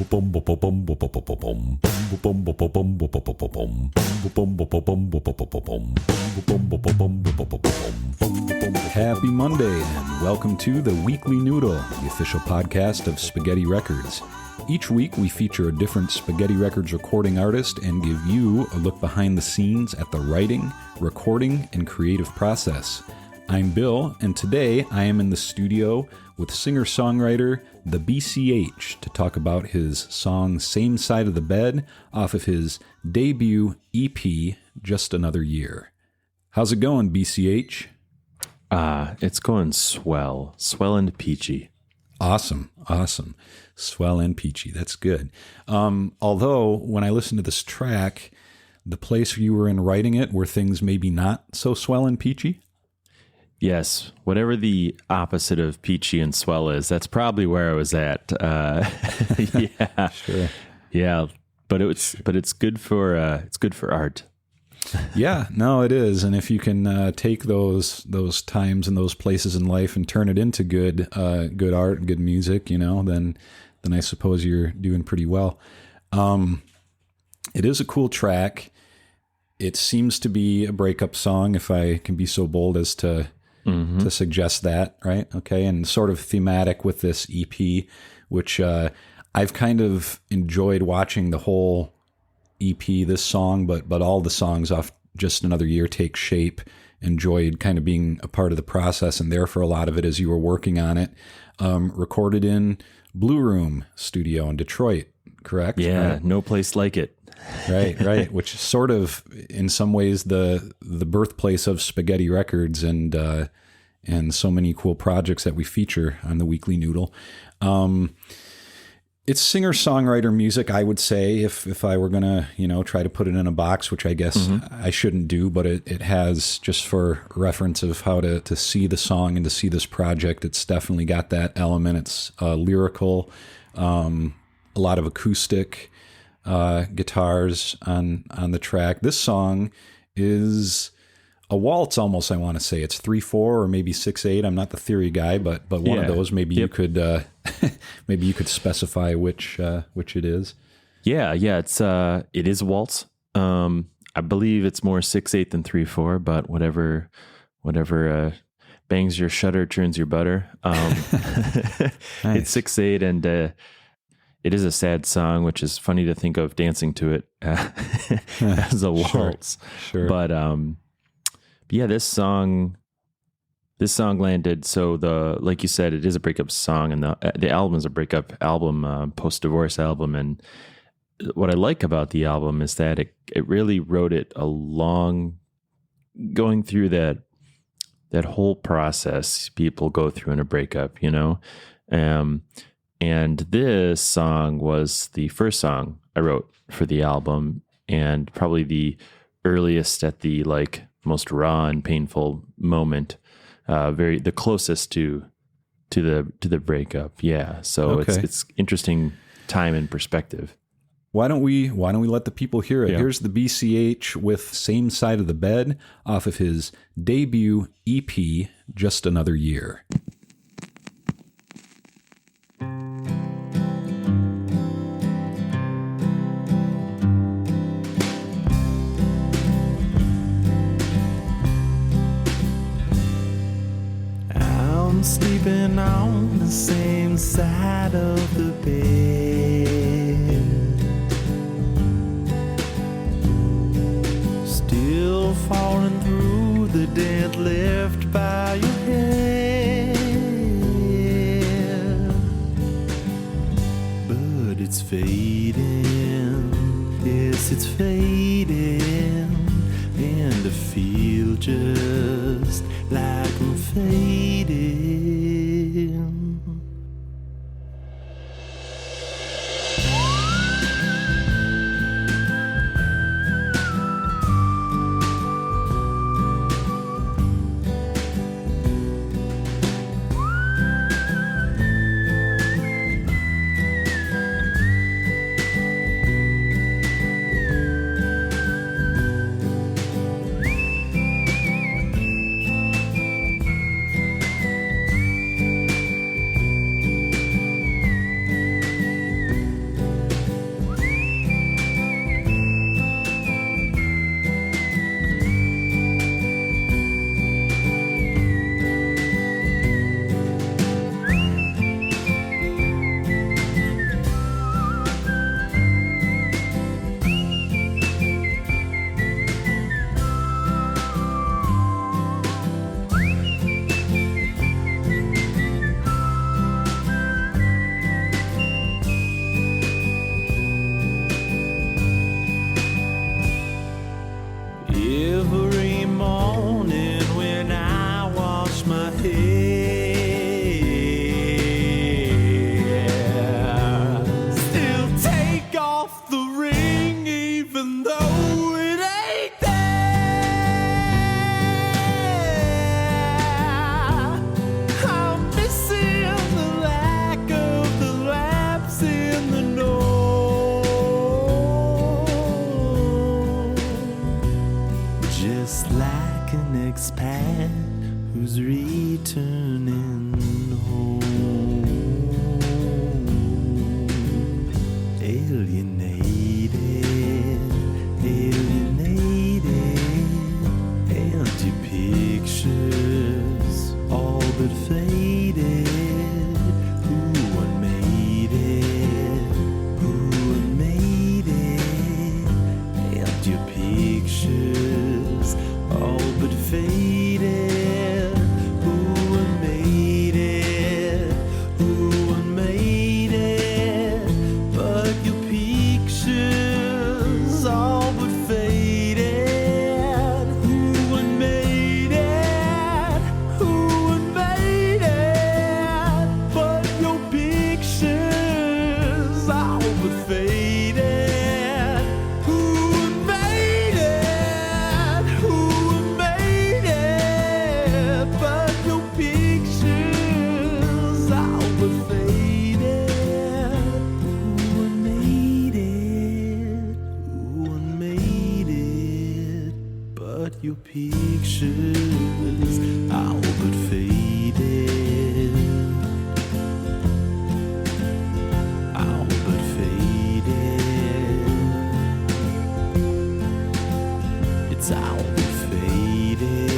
Happy Monday and welcome to the Weekly Noodle, the official podcast of Spaghetti Records. Each week we feature a different Spaghetti Records recording artist and give you a look behind the scenes at the writing, recording, and creative process. I'm Bill, and today I am in the studio with singer-songwriter The BCH to talk about his song Same Side of the Bed off of his debut EP, Just Another Year. How's it going, BCH? It's going swell and peachy. Awesome. Swell and peachy. That's good. Although, when I listened to this track, the place you were in writing it were things maybe not so swell and peachy? Yes, whatever the opposite of peachy and swell is, that's probably where I was at. Yeah, sure. Yeah, but it's good for art. Yeah, no, it is. And if you can take those times and those places in life and turn it into good art and good music, then I suppose you're doing pretty well. It is a cool track. It seems to be a breakup song, if I can be so bold as to suggest that, right? Okay, and sort of thematic with this EP, which I've kind of enjoyed watching the whole EP, this song, but all the songs off Just Another Year take shape. Enjoyed kind of being a part of the process and there for a lot of it as you were working on it. Recorded in Blue Room Studio in Detroit, correct? Yeah, right? No place like it. Right. Which is sort of, in some ways, the birthplace of Spaghetti Records and so many cool projects that we feature on the Weekly Noodle. It's singer-songwriter music, I would say, if I were going to, try to put it in a box, which I guess I shouldn't do, but it has, just for reference of how to see the song and to see this project, it's definitely got that element. It's lyrical, a lot of acoustic guitars on the track. This song is a waltz almost, I want to say. It's 3/4 or maybe 6/8. I'm not the theory guy, but one of those. Maybe you could maybe you could specify which it is. Yeah, it is a waltz. I believe it's more 6/8 than 3/4, but whatever bangs your shutter turns your butter. Nice. It's 6/8 and it is a sad song, which is funny to think of dancing to it as a waltz. Sure. But yeah, this song landed. So like you said, it is a breakup song, and the album is a breakup album, post-divorce album. And what I like about the album is that it really wrote it along, going through that whole process people go through in a breakup, And this song was the first song I wrote for the album, and probably the earliest at the most raw and painful moment, the closest to the breakup. Yeah. So okay. It's interesting time and perspective. Why don't we let the people hear it? Yeah. Here's the BCH with Same Side of the Bed off of his debut EP, Just Another Year. I'm sleeping on the same side of the bed, still falling through the dent left by your head, but it's fading, yes it's fading, and I feel just like I'm fading. expat who's returning home. Alienated, empty pictures, all but faded. Who made it? Empty pictures, all but faded. Who made it? But your pictures, all but faded. Who made it? But your pictures, all but faded. Who made it? But your pictures, all but faded. Who made it? But your pictures, all but faded. All but faded. It's all but faded.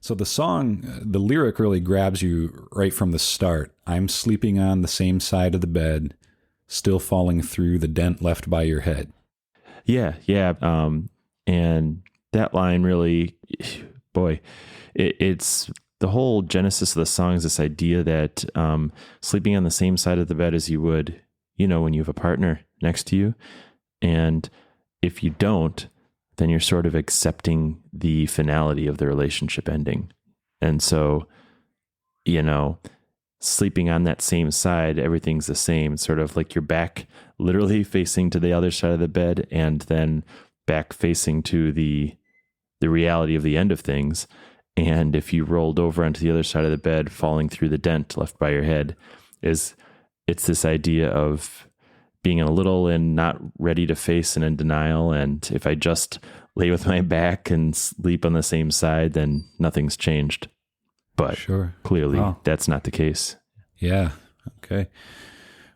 So the song, the lyric really grabs you right from the start. I'm sleeping on the same side of the bed, still falling through the dent left by your head. Yeah. And that line really, boy, it's the whole genesis of the song is this idea that sleeping on the same side of the bed as you would, when you have a partner next to you. And if you don't, then you're sort of accepting the finality of the relationship ending. And so, sleeping on that same side, everything's the same. It's sort of like your back literally facing to the other side of the bed and then back facing to the reality of the end of things. And if you rolled over onto the other side of the bed, falling through the dent left by your head, it's this idea of being a little and not ready to face and in denial. And if I just lay with my back and sleep on the same side, then nothing's changed. But Sure. clearly Wow. that's not the case. Yeah. Okay.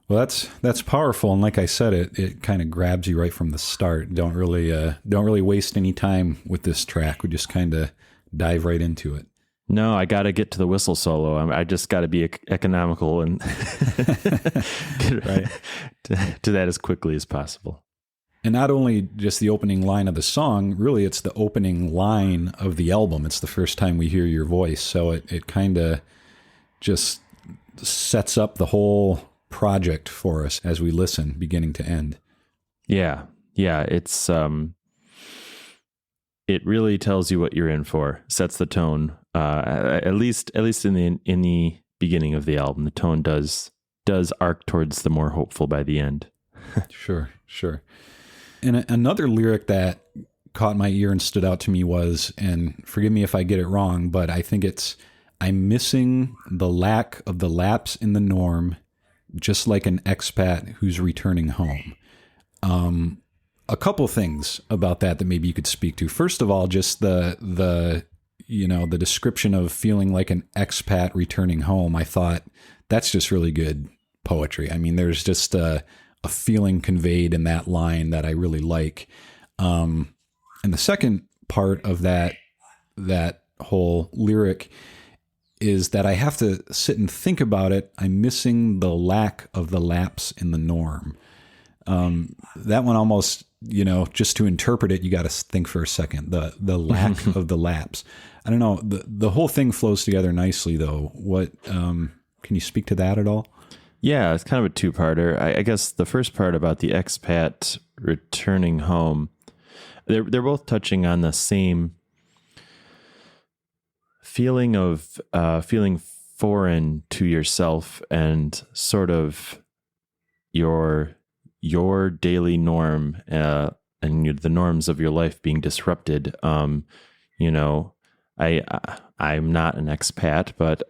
Well, that's powerful, and like I said, it kind of grabs you right from the start. Don't really waste any time with this track. We just kind of dive right into it. No, I got to get to the whistle solo. I just got to be economical and get right to that as quickly as possible. And not only just the opening line of the song, really it's the opening line of the album. It's the first time we hear your voice. So it kind of just sets up the whole project for us as we listen, beginning to end. Yeah. It's it really tells you what you're in for. Sets the tone. At least in the beginning of the album, the tone does arc towards the more hopeful by the end. Sure. And another lyric that caught my ear and stood out to me was, and forgive me if I get it wrong, but I think it's, I'm missing the lack of the lapse in the norm, just like an expat who's returning home. A couple things about that maybe you could speak to. First of all, just the description of feeling like an expat returning home. I thought that's just really good poetry. I mean, there's just a feeling conveyed in that line that I really like. And the second part of that whole lyric is that I have to sit and think about it. I'm missing the lack of the lapse in the norm. That one almost, just to interpret it, you got to think for a second, the lack of the lapse. I don't know. The whole thing flows together nicely though. What, can you speak to that at all? Yeah, it's kind of a two-parter. I guess the first part about the expat returning home, they're both touching on the same feeling of feeling foreign to yourself and sort of your daily norm and the norms of your life being disrupted. I'm not an expat, but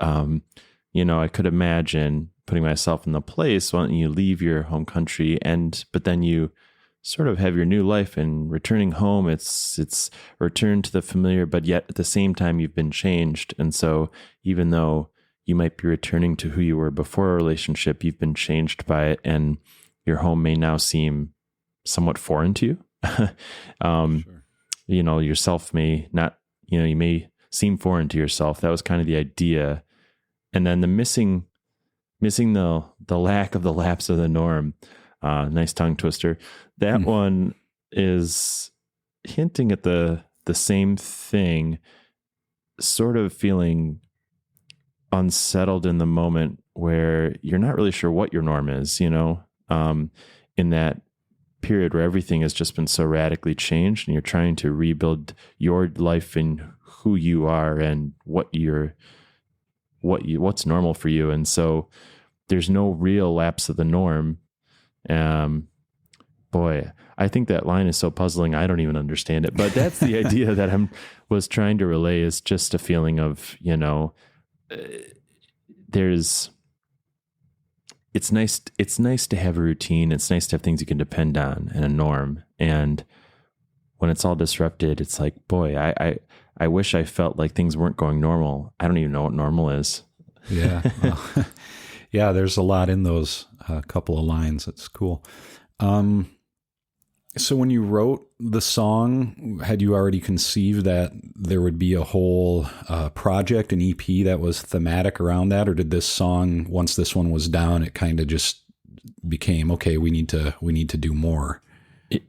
I could imagine putting myself in the place when you leave your home country but then you sort of have your new life and returning home. It's return to the familiar, but yet at the same time you've been changed. And so even though you might be returning to who you were before a relationship, you've been changed by it, and your home may now seem somewhat foreign to you. Sure. Yourself may not, you may seem foreign to yourself. That was kind of the idea. And then the missing the lack of the lapse of the norm. Nice tongue twister. That one is hinting at the same thing, sort of feeling unsettled in the moment where you're not really sure what your norm is, in that period where everything has just been so radically changed, and you're trying to rebuild your life and who you are and what's normal for you. And so there's no real lapse of the norm. Boy, I think that line is so puzzling. I don't even understand it, but that's the idea that was trying to relay, is just a feeling of, it's nice to have a routine. It's nice to have things you can depend on and a norm. And when it's all disrupted, it's like, boy, I wish I felt like things weren't going normal. I don't even know what normal is. Yeah. Well, yeah, there's a lot in those couple of lines. It's cool. So when you wrote the song, had you already conceived that there would be a whole project, an EP that was thematic around that? Or did this song, once this one was down, it kind of just became, okay, we need to do more? It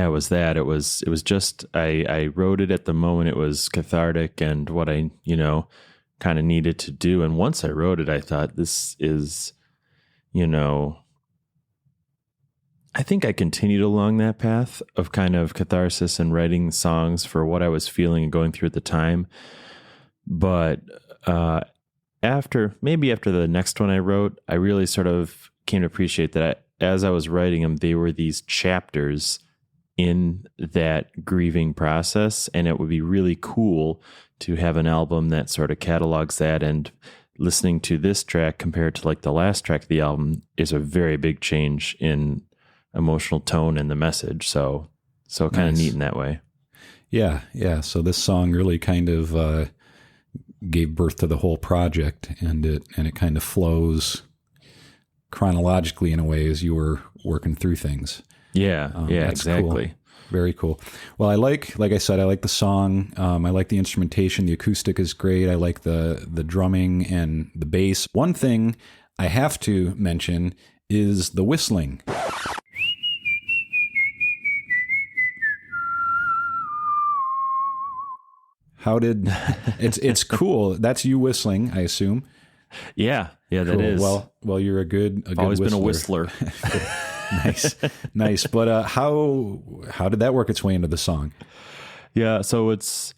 was that. It was just, I wrote it at the moment. It was cathartic and what I, kind of needed to do. And once I wrote it, I thought, this is, I think I continued along that path of kind of catharsis and writing songs for what I was feeling and going through at the time. But after the next one I wrote, I really sort of came to appreciate that as I was writing them, they were these chapters in that grieving process. And it would be really cool to have an album that sort of catalogs that. And listening to this track compared to like the last track of the album is a very big change in emotional tone and the message. So kind of neat in that way. Yeah. Yeah. So this song really kind of gave birth to the whole project, and it kind of flows chronologically in a way as you were working through things. Yeah. Yeah, exactly. Cool. Very cool. Well, like I said, I like the song. I like the instrumentation. The acoustic is great. I like the drumming and the bass. One thing I have to mention is the whistling. It's cool. That's you whistling, I assume. Yeah, that cool. is. Well, you're a good always whistler. Been a whistler. Nice. But how did that work its way into the song? Yeah, so it's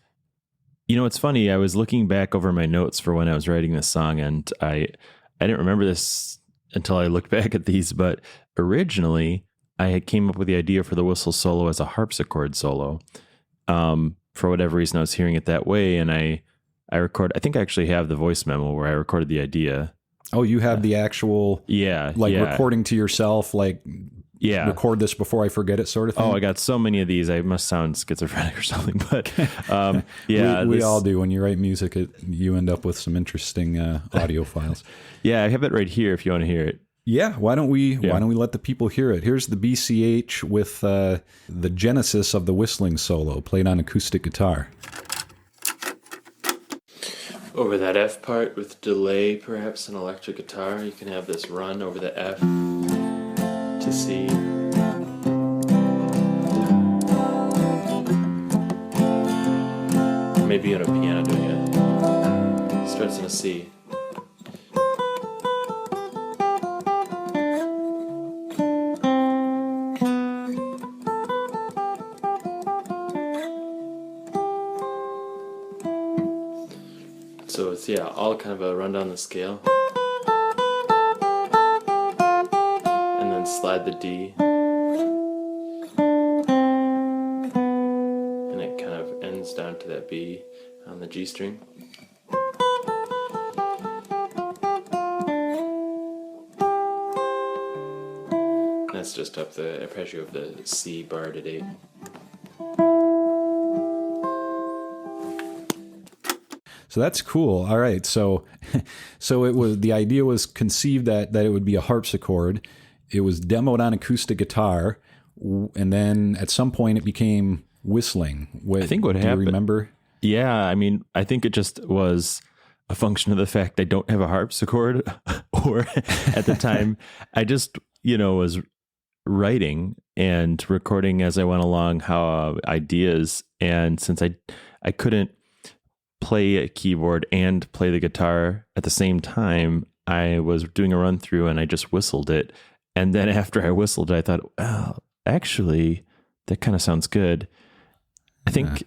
funny. I was looking back over my notes for when I was writing this song, and I didn't remember this until I looked back at these. But originally, I had came up with the idea for the whistle solo as a harpsichord solo. For whatever reason, I was hearing it that way, and I think I actually have the voice memo where I recorded the idea. Oh, you have the actual, recording to yourself, record this before I forget it sort of thing? Oh, I got so many of these. I must sound schizophrenic or something, but we all do. When you write music, you end up with some interesting audio files. Yeah, I have it right here if you want to hear it. Yeah, why don't we let the people hear it? Here's the BCH with the genesis of the whistling solo played on acoustic guitar. Over that F part with delay, perhaps an electric guitar, you can have this run over the F to C. Maybe on a piano doing it. Starts in a C. So it's, all kind of a run down the scale. And then slide the D. And it kind of ends down to that B on the G string. that's just up the arpeggio of the C bar to D. So that's cool. All right. So it was, the idea was conceived that it would be a harpsichord. It was demoed on acoustic guitar, and then at some point it became whistling. I think what happened. Do you remember? Yeah, I mean, I think it just was a function of the fact I don't have a harpsichord, or at the time I just, was writing and recording as I went along how ideas, and since I couldn't play a keyboard and play the guitar at the same time, I was doing a run through and I just whistled it. And then after I whistled it, I thought, well, actually, that kind of sounds good. I think,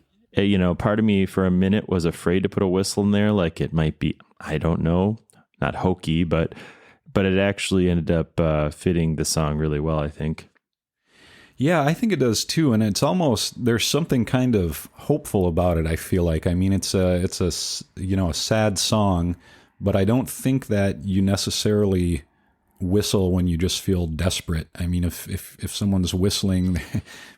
part of me for a minute was afraid to put a whistle in there. Like it might be, I don't know, not hokey, but it actually ended up fitting the song really well, I think. Yeah, I think it does too, and it's almost, there's something kind of hopeful about it. I feel like, I mean, it's a a sad song, but I don't think that you necessarily whistle when you just feel desperate. I mean, if someone's whistling,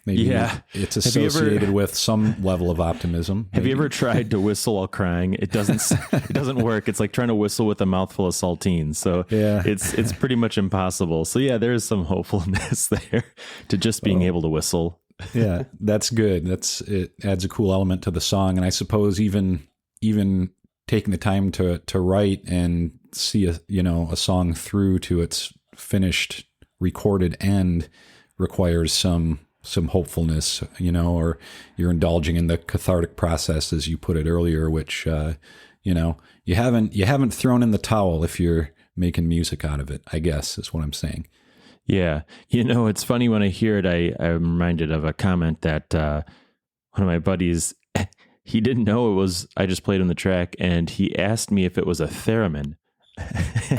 maybe it's associated with some level of optimism. Have you ever tried to whistle while crying? It doesn't work. It's like trying to whistle with a mouthful of saltines. So it's pretty much impossible. So yeah, there is some hopefulness there to just being able to whistle. Yeah, that's good. It adds a cool element to the song, and I suppose even taking the time to write and see a song through to its finished recorded end requires some hopefulness, or you're indulging in the cathartic process, as you put it earlier, which you haven't thrown in the towel if you're making music out of it, I guess is what I'm saying. Yeah, it's funny when I hear it, I'm reminded of a comment that one of my buddies, he didn't know it was, I just played on the track, and he asked me if it was a theremin.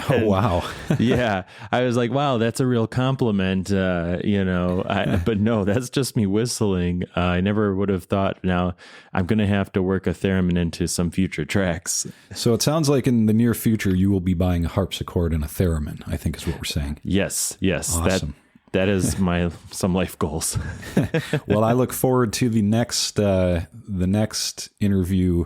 Oh, wow. Yeah. I was like, wow, that's a real compliment. But no, that's just me whistling. I never would have thought, now I'm going to have to work a theremin into some future tracks. So it sounds like in the near future, you will be buying a harpsichord and a theremin, I think is what we're saying. Yes. Awesome. That is some life goals. Well, I look forward to the next interview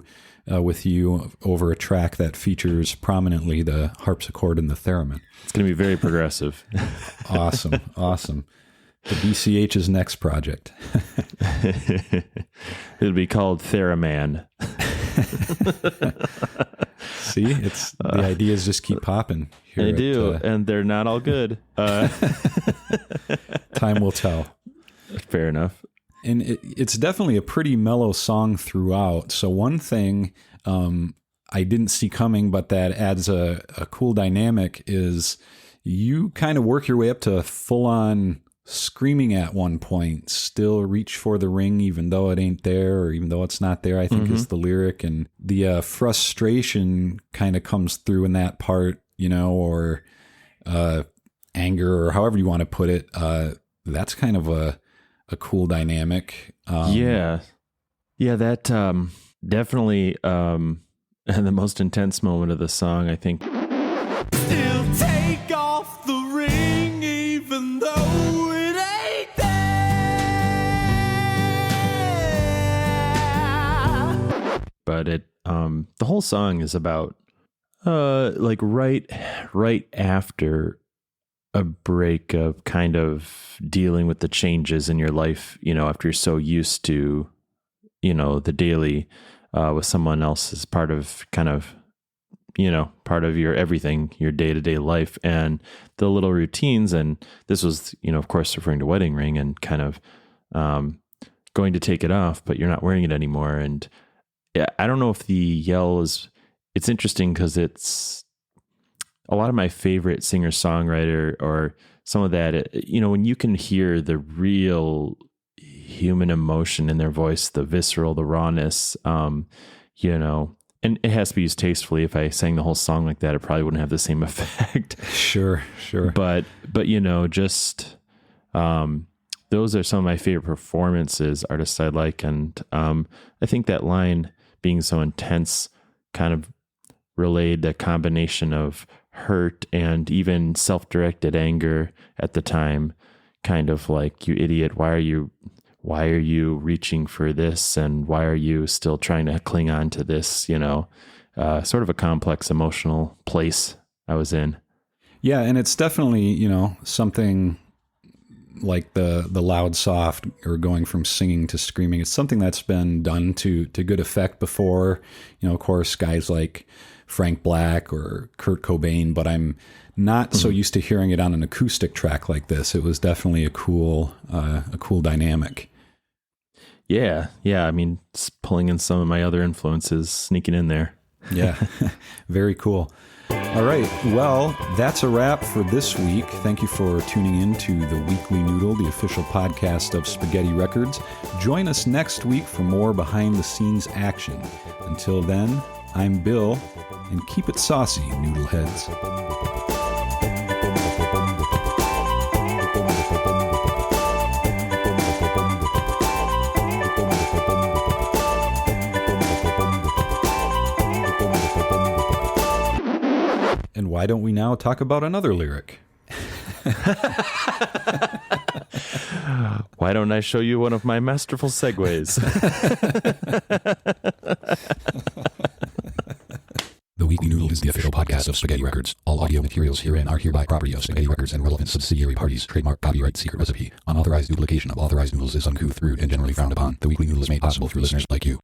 with you over a track that features prominently the harpsichord and the theremin. It's going to be very progressive. Awesome. The BCH's next project. It'll be called Theraman. See, the ideas just keep popping. They do, and they're not all good. Time will tell. Fair enough. And it's definitely a pretty mellow song throughout. So one thing I didn't see coming, but that adds a cool dynamic, is you kind of work your way up to full-on screaming at one point, still reach for the ring even though it ain't there, or even though it's not there, I think is the lyric. And the frustration kind of comes through in that part, or anger, or however you want to put it. That's kind of a cool dynamic. That definitely the most intense moment of the song, I think. Still take off the ring even though it ain't there. But it the whole song is about like right after a break of kind of dealing with the changes in your life, after you're so used to, the daily with someone else as part of part of your everything, your day-to-day life, and the little routines. And this was, of course, referring to wedding ring, and kind of going to take it off, but you're not wearing it anymore. And I don't know if the yell it's interesting because it's a lot of my favorite singer-songwriter, or some of that, when you can hear the real human emotion in their voice, the visceral, the rawness, and it has to be used tastefully. If I sang the whole song like that, it probably wouldn't have the same effect. Sure. But just those are some of my favorite performances, artists I like. And I think that line being so intense kind of relayed a combination of hurt and even self-directed anger at the time, kind of like, you idiot, why are you reaching for this, and why are you still trying to cling on to this, sort of a complex emotional place I was in. Yeah, and it's definitely, something like the loud soft, or going from singing to screaming. It's something that's been done to good effect before. Of course, guys like Frank Black or Kurt Cobain, but I'm not so used to hearing it on an acoustic track like this. It was definitely a cool dynamic. Yeah. I mean, it's pulling in some of my other influences, sneaking in there. Yeah, very cool. All right, well, that's a wrap for this week. Thank you for tuning in to The Weekly Noodle, the official podcast of Spaghetti Records. Join us next week for more behind-the-scenes action. Until then, I'm Bill, and keep it saucy, Noodleheads. And why don't we now talk about another lyric? Why don't I show you one of my masterful segues? The Weekly Noodle is the official podcast of Spaghetti Records. All audio materials herein are hereby property of Spaghetti Records and relevant subsidiary parties. Trademark, copyright, secret recipe. Unauthorized duplication of authorized noodles is uncouth, rude, and generally frowned upon. The Weekly Noodle is made possible through listeners like you.